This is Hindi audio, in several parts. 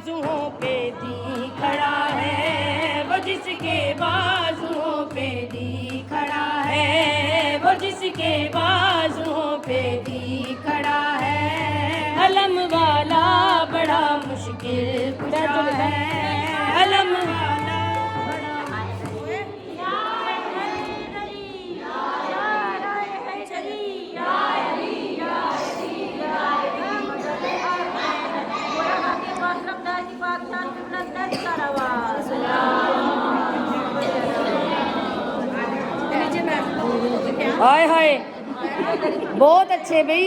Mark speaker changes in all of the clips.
Speaker 1: बाजुओं पे दी खड़ा है, वो जिसके बाजुओं पे दी खड़ा है, वो जिसके बाजुओं पे दी खड़ा है। अलम वाला बड़ा मुश्किल कुशा है, अलम वाला हाय हाय बहुत अच्छे बई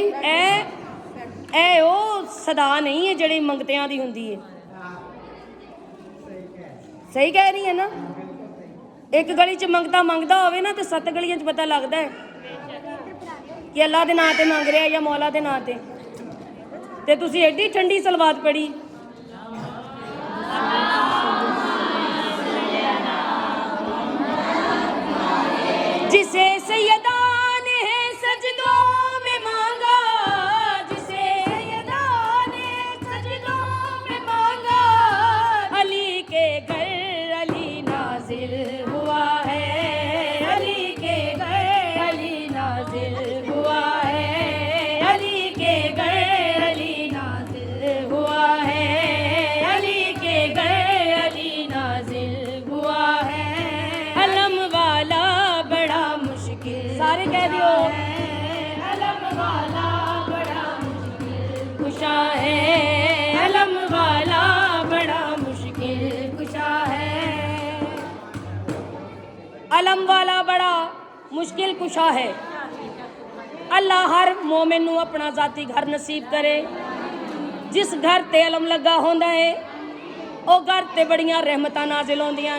Speaker 1: ए ओ सदा नहीं है जड़ी मंगतियां दी हुंदी है। सही कह रही है ना। एक गली च मंगता मंगदा होवे ना तो 7 गलियां च पता लगदा है कि अल्लाह दे नां ते मंग रहा है या मौला दे नां ते तुसी एडी ठंडी सलवात पढ़ी। जिसे सैयदा ने सजदों में मांगा, जिसे सैयदा ने सजदों में मांगा, अली के घर अली नाजिल हुआ है, अली के घर अली नाजिल हुआ है, अली के घर अली नाजिल हुआ है, अली के घर अली नाजिल हुआ है। अलम वाला सारे कह दियो, अलम वाला बड़ा मुश्किल कुशा है, अलम वाला बड़ा मुश्किल कुशा है। अलम वाला बड़ा मुश्किल कुशा है। अल्लाह हर मोमिन नू अपना जाती घर नसीब करे। जिस घर ते अलम लगा होंदा है ओ घर ते बड़ियां रहमतां नाजिल होंदियां।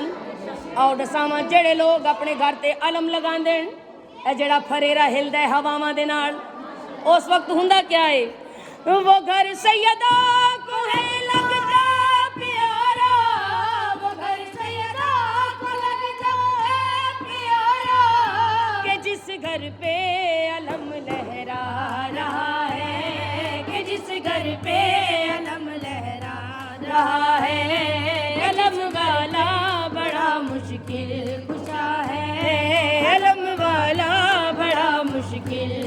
Speaker 1: आओ दसावां जेड़े लोग अपने घर ते अलम लगांदे जड़ा फरेरा हिलदा है हवावां दे नाल, उस वक्त हुंदा क्या है, वो घर सैयदा को है लगता प्यारा, वो घर सैयदा को लगता है प्यारा, कि जिस घर पे अलम लहरा रहा है, कि जिस घर पे अलम लहरा रहा है। अलम वाला बड़ा मुश्किल कुशा है, अलम वाला बड़ा मुश्किल